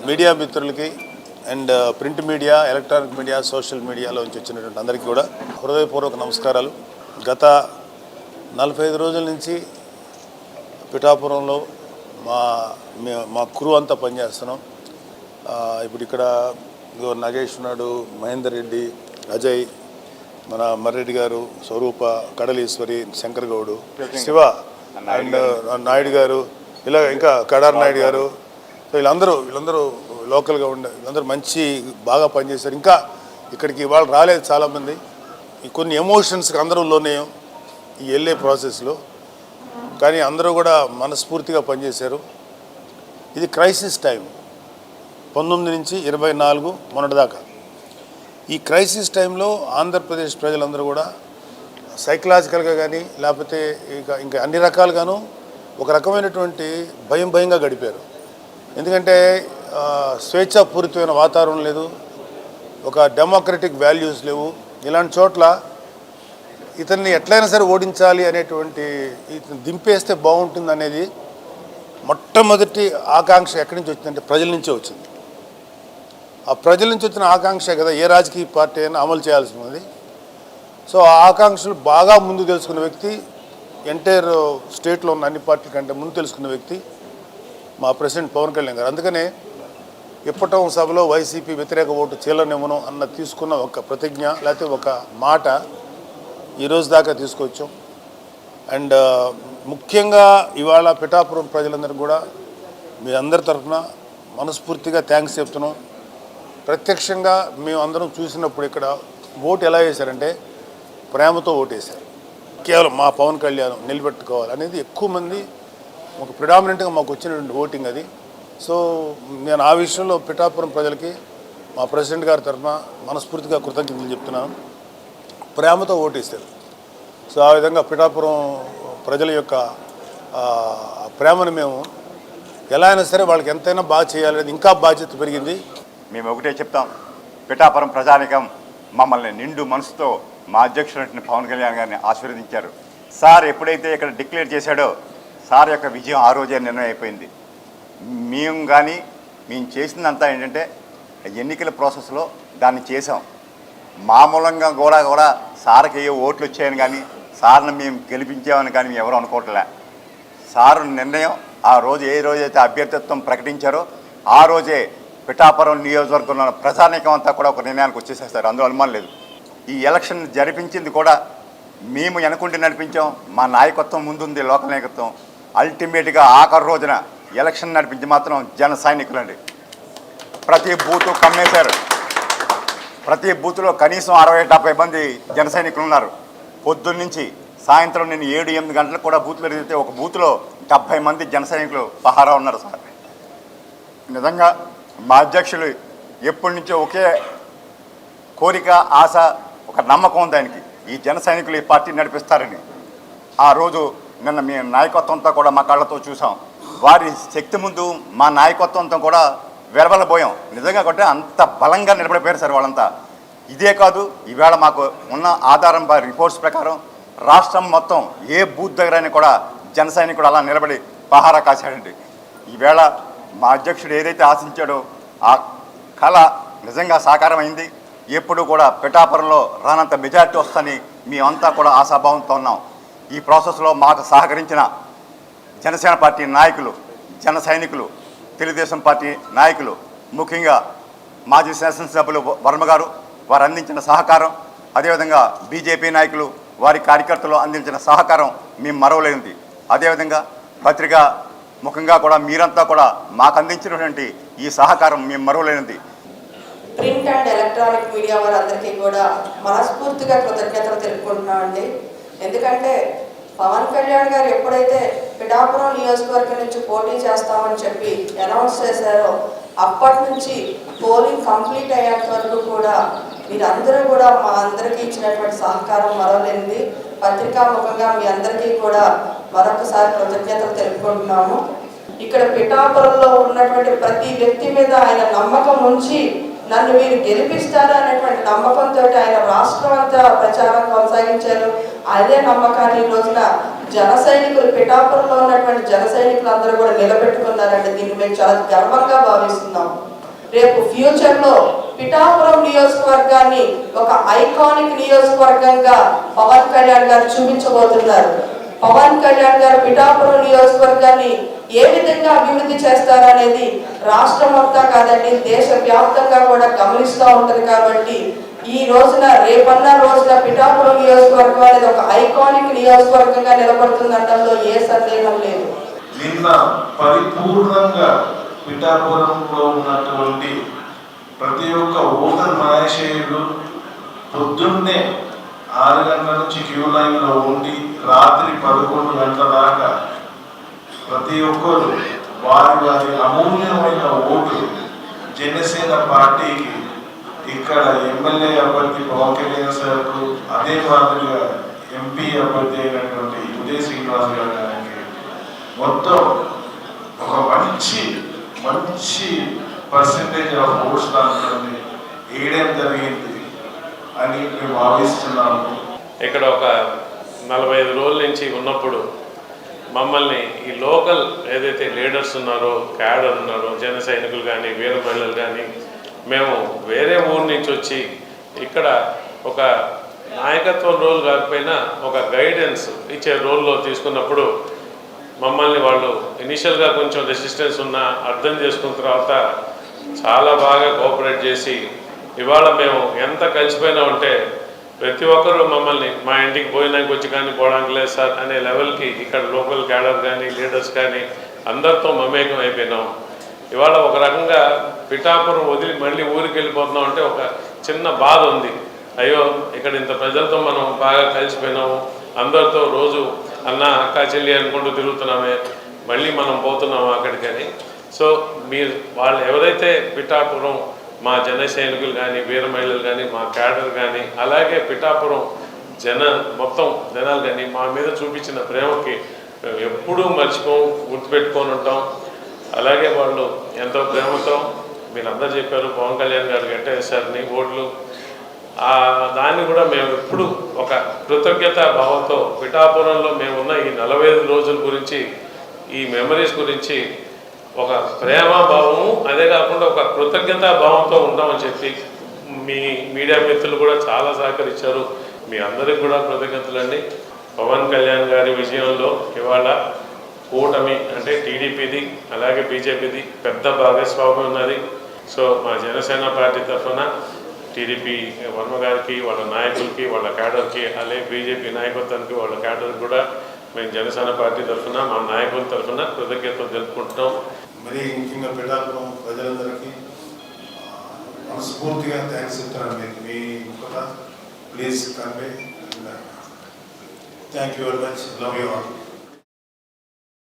Media మిత్రులకి and print media, electronic media, social మీడియాలోంచి వచ్చినటువంటి అందరికీ కూడా హృదయపూర్వక నమస్కారాలు. గత 45 రోజుల నుంచి పిఠాపురంలో మా క్రూ అంతా పనిచేస్తున్నాం. ఇప్పుడు ఇక్కడ నాగేష్ ఉన్నాడు, మహేందర్ రెడ్డి, అజయ్, మన మర్రెడ్డి గారు, స్వరూప, కడలీశ్వరి, శంకర్ గౌడు, శివ అండ్ నాయుడు గారు, ఇలా ఇంకా కడార్ నాయుడు గారు. సో వీళ్ళందరూ లోకల్గా వీళ్ళందరూ బాగా పనిచేశారు. ఇంకా ఇక్కడికి ఇవాళ రాలేదు చాలామంది. కొన్ని ఎమోషన్స్కి అందరూ లోనేయం ఈ వెళ్ళే ప్రాసెస్లో, కానీ అందరూ కూడా మనస్ఫూర్తిగా పనిచేశారు. ఇది క్రైసిస్ టైం, 19 నుంచి 24 మొన్నటిదాకా. ఈ క్రైసిస్ టైంలో ఆంధ్రప్రదేశ్ ప్రజలందరూ కూడా సైకలాజికల్గా కానీ లేకపోతే ఇంకా అన్ని రకాలుగాను ఒక రకమైనటువంటి భయంగా గడిపారు. ఎందుకంటే స్వేచ్ఛాపూరితమైన వాతావరణం లేదు, ఒక డెమోక్రటిక్ వాల్యూస్ లేవు. ఇలాంటి చోట్ల ఇతన్ని ఎట్లయినా సరే ఓడించాలి అనేటువంటి, ఇతను దింపేస్తే బాగుంటుంది అనేది మొట్టమొదటి ఆకాంక్ష ఎక్కడి నుంచి వచ్చిందంటే ప్రజల నుంచే వచ్చింది. ఆ ప్రజల నుంచి వచ్చిన ఆకాంక్ష కదా ఏ రాజకీయ పార్టీ అయినా అమలు చేయాల్సి ఉన్నది. సో ఆ ఆకాంక్షలు బాగా ముందు తెలుసుకున్న వ్యక్తి, ఎంటైర్ స్టేట్లో ఉన్న అన్ని పార్టీల కంటే ముందు తెలుసుకున్న వ్యక్తి మా ప్రెసిడెంట్ పవన్ కళ్యాణ్ గారు. అందుకనే ఇప్పటం సభలో వైసీపీ వ్యతిరేక ఓటు చీలనివ్వను అన్న తీసుకున్న ఒక ప్రతిజ్ఞ లేకపోతే ఒక మాట ఈరోజు దాకా తీసుకొచ్చాం. అండ్ ముఖ్యంగా ఇవాళ పిఠాపురం ప్రజలందరూ కూడా మీ అందరి తరఫున మనస్ఫూర్తిగా థ్యాంక్స్ చెప్తున్నాం. ప్రత్యక్షంగా మేము అందరం చూసినప్పుడు ఇక్కడ ఓటు ఎలా వేశారంటే ప్రేమతో ఓటు వేశారు. కేవలం మా పవన్ కళ్యాణ్ నిలబెట్టుకోవాలి అనేది ఎక్కువ మంది ఒక ప్రిడామినెంట్గా మాకు వచ్చినటువంటి ఓటింగ్ అది. సో నేను ఆ విషయంలో పిఠాపురం ప్రజలకి మా ప్రెసిడెంట్ గారి తరఫున మనస్ఫూర్తిగా కృతజ్ఞతలు చెప్తున్నాను. ప్రేమతో ఓటేశారు. సో ఆ విధంగా పిఠాపురం ప్రజల యొక్క ప్రేమను మేము ఎలా అయినా సరే వాళ్ళకి ఎంతైనా బాగా చేయాలనేది ఇంకా బాధ్యత పెరిగింది. మేము ఒకటే చెప్తాం, పిఠాపురం ప్రజానికం మమ్మల్ని నిండు మనసుతో మా అధ్యక్షుడు పవన్ కళ్యాణ్ గారిని ఆశీర్వదించారు. సార్ ఎప్పుడైతే ఇక్కడ డిక్లేర్ చేశాడో సార్ యొక్క విజయం ఆ రోజే నిర్ణయం అయిపోయింది. మేము చేసిందంతా ఏంటంటే ఎన్నికల ప్రాసెస్లో దాన్ని చేసాం. మామూలంగా కూడా సార్కి ఏ ఓట్లు వచ్చాయని కానీ సార్ని మేము గెలిపించామని కానీ మేము ఎవరు అనుకోవట్లే. సారు నిర్ణయం ఆ రోజు ఏ రోజైతే అభ్యర్థిత్వం ప్రకటించారో ఆ రోజే పిఠాపురం నియోజకవర్గంలో ప్రజానీకం అంతా కూడా ఒక నిర్ణయానికి వచ్చేసేస్తారు, అందులో అనుమానం లేదు. ఈ ఎలక్షన్ జరిపించింది కూడా మేము వెనకుండి నడిపించాం. మా నాయకత్వం ముందుంది, లోకల్ నాయకత్వం. అల్టిమేట్గా ఆఖరి రోజున ఎలక్షన్ నడిపించి మాత్రం జన సైనికులండి. ప్రతి బూతు కమ్మేశారు. ప్రతి బూత్లో కనీసం 60-70 మంది జన సైనికులు ఉన్నారు. పొద్దున్నుంచి సాయంత్రం నేను 7-8 గంటలకు కూడా బూత్లో తిరిగితే ఒక బూత్లో 70 మంది జన సైనికులు పహారా ఉన్నారు సార్. నిజంగా మా అధ్యక్షులు ఎప్పటి నుంచో ఒకే కోరిక, ఆశ, ఒక నమ్మకం ఉంది ఆయనకి, ఈ జన సైనికులు ఈ పార్టీ నడిపిస్తారని. ఆ రోజు నిన్న మీ నాయకత్వంతో కూడా మా కళ్ళతో చూసాం. వారి శక్తి ముందు మా నాయకత్వంతో కూడా వెరవలబోయాం. నిజంగా కొట్టే అంత బలంగా నిలబడిపోయారు సార్ వాళ్ళంతా. ఇదే కాదు, ఈవేళ మాకు ఉన్న ఆధారం రిపోర్ట్స్ ప్రకారం రాష్ట్రం మొత్తం ఏ బూత్ దగ్గరైనా కూడా జన సైనికుడు అలా నిలబడి పహారా కాశాడండి. ఈవేళ మా అధ్యక్షుడు ఏదైతే ఆశించాడో ఆ కళ నిజంగా సాకారమైంది. ఎప్పుడు కూడా పిఠాపురంలో రానంత మెజార్టీ వస్తుందని మేమంతా కూడా ఆశాభావంతో ఉన్నాం. ఈ ప్రాసెస్లో మాకు సహకరించిన జనసేన పార్టీ నాయకులు, జన సైనికులు, తెలుగుదేశం పార్టీ నాయకులు, ముఖ్యంగా మాజీ శాసనసభ్యులు వర్మ గారు, వారు అందించిన సహకారం, అదేవిధంగా బీజేపీ నాయకులు, వారి కార్యకర్తలు అందించిన సహకారం మేము మరవలేనిది. అదేవిధంగా పత్రికా ముఖంగా కూడా మీరంతా కూడా మాకు అందించినటువంటి ఈ సహకారం మేము మరవలేనిది. ప్రింట్ అండ్ ఎలక్ట్రానిక్ మీడియా వారందరికీ కూడా మనస్ఫూర్తిగా కృతజ్ఞతలు తెలుపుకుంటున్నామండి. ఎందుకంటే పవన్ కళ్యాణ్ గారు ఎప్పుడైతే పిఠాపురం నియోజకవర్గం నుంచి పోటీ చేస్తామని చెప్పి అనౌన్స్ చేశారో అప్పటి నుంచి పోలింగ్ కంప్లీట్ అయ్యేంత వరకు కూడా మీరందరూ కూడా మా అందరికీ ఇచ్చినటువంటి సహకారం మరవలేనిది. పత్రికా ముఖంగా మీ అందరికీ కూడా మరొకసారి కృతజ్ఞతలు తెలుపుకుంటున్నాము. ఇక్కడ పిఠాపురంలో ఉన్నటువంటి ప్రతి వ్యక్తి మీద ఆయన నమ్మకం ఉంచి నన్ను మీరు గెలిపిస్తారు అనేటువంటి నమ్మకంతో ఆయన రాష్ట్రం అంతా ప్రచారం కొనసాగించారు. అదే నమ్మకాన్ని ఈ రోజున జన సైనికులు, పిఠాపురంలో ఉన్నటువంటి జన సైనికులు అందరూ కూడా నిలబెట్టుకున్నారంటే దీన్ని మేము చాలా గర్వంగా భావిస్తున్నాం. రేపు ఫ్యూచర్లో పిఠాపురం నియోజకవర్గాన్ని ఒక ఐకానిక్ నియోజకవర్గంగా పవన్ కళ్యాణ్ గారు చూపించబోతున్నారు. పవన్ కళ్యాణ్ గారు పిఠాపురం నియోజకవర్గాన్ని ఏ విధంగా అభివృద్ధి చేస్తారనేది రాష్ట్రం మొత్తం కాదండి, దేశ వ్యాప్తంగా కూడా గమనిస్తూ ఉంటుంది. కాబట్టి ఈ రోజున రేపన్న రోజున పిఠాపురం నియోజకవర్గం అనేది ఒక ఐకానిక్ నియోజకవర్గంగా నిలబడుతుందంటంలో ఏ సందేహం లేదు. నిన్న పరిపూర్ణంగా పిఠాపురంలో ఉన్నటువంటి ప్రతి ఒక్క ఓటర్ మహాశయుడు పొద్దున్నే 6 గంటల నుంచి క్యూ లైన్లో ఉండి రాత్రి 11 గంటల దాకా ప్రతి ఒక్కరు వారి అమూల్యమైన ఓటు జనసేన పార్టీకి ఇక్కడ ఎమ్మెల్యే అభ్యర్థి పవన్ కళ్యాణ్ సార్కు, అదే మాదిరిగా ఎంపీ అభ్యర్థి అయినటువంటి ఉదయ్ శ్రీనివాస్ గారికి మొత్తం ఒక మంచి పర్సెంటేజ్ ఆఫ్ ఓట్స్ దాంట్లో వేయడం జరిగింది అని మేము భావిస్తున్నాము. ఇక్కడ ఒక 45 రోజుల నుంచి ఉన్నప్పుడు మమ్మల్ని ఈ లోకల్ ఏదైతే లీడర్స్ ఉన్నారో, క్యాడర్ ఉన్నారో, జన సైనికులు కానీ, వీర మహిళలు కానీ, మేము వేరే ఊరు నుంచి వచ్చి ఇక్కడ ఒక నాయకత్వం రోల్ కాకపోయినా ఒక గైడెన్స్ ఇచ్చే రోల్లో తీసుకున్నప్పుడు మమ్మల్ని వాళ్ళు ఇనిషియల్గా కొంచెం రెసిస్టెన్స్ ఉన్నా అర్థం చేసుకున్న తర్వాత చాలా బాగా కోఆపరేట్ చేసి ఇవాళ మేము ఎంత కలిసిపోయినా ఉంటే ప్రతి ఒక్కరూ మమ్మల్ని మా ఇంటికి పోయినాక వచ్చి కానీ పోవడానికి లేదు సార్ అనే లెవెల్కి ఇక్కడ లోకల్ క్యాడర్ కానీ, లీడర్స్ కానీ అందరితో మమేకం అయిపోయినాం. ఇవాళ ఒక రకంగా పిఠాపురం వదిలి మళ్ళీ ఊరికి వెళ్ళిపోతున్నాం అంటే ఒక చిన్న బాధ ఉంది. అయ్యో ఇక్కడ ఇంత ప్రజలతో మనం బాగా కలిసిపోయినాము, అందరితో రోజు అన్న అక్క చెల్లి అనుకుంటూ తిరుగుతున్నామే, మళ్ళీ మనం పోతున్నాము అక్కడికని. సో మీరు వాళ్ళు ఎవరైతే పిఠాపురం మా జన సైనికులు కానీ, వీర మహిళలు కానీ, మా క్యాడర్ కానీ, అలాగే పిఠాపురం మొత్తం జనాలు కానీ మా మీద చూపించిన ప్రేమకి మేము ఎప్పుడూ గుర్తుపెట్టుకొని ఉంటాం. అలాగే వాళ్ళు ఎంతో ప్రేమతో మీరందరూ చెప్పారు పవన్ కళ్యాణ్ గారు గెట్టేశారని ఓట్లు, దాన్ని కూడా మేము ఎప్పుడు ఒక కృతజ్ఞతా భావంతో పిఠాపురంలో మేమున్న ఈ 45 రోజుల గురించి, ఈ మెమరీస్ గురించి ఒక ప్రేమభావము, అదే కాకుండా ఒక కృతజ్ఞతా భావంతో ఉంటామని చెప్పి మీ మీడియా మిత్రులు కూడా చాలా సహకరించారు. మీ అందరికి కూడా కృతజ్ఞతలండి. పవన్ కళ్యాణ్ గారి విజయంలో ఇవాళ కూటమి అంటే టీడీపీది అలాగే బీజేపీది పెద్ద భాగస్వామ్యం ఉన్నది. సో మా జనసేన పార్టీ తరఫున టీడీపీ వర్మ గారికి, వాళ్ళ నాయకులకి, వాళ్ళ క్యాడర్కి, అలాగే బీజేపీ నాయకత్వానికి, వాళ్ళ క్యాడర్కి కూడా మేము జనసేన పార్టీ తరఫున మా నాయకుల తరఫున కృతజ్ఞతలు తెలుపుకుంటున్నాం. మరి ముఖ్యంగా పిఠాపురం ప్రజలందరికీ మనస్ఫూర్తిగా థ్యాంక్స్ చెప్తాను. మీ please convey. Thank you very much. Love you all.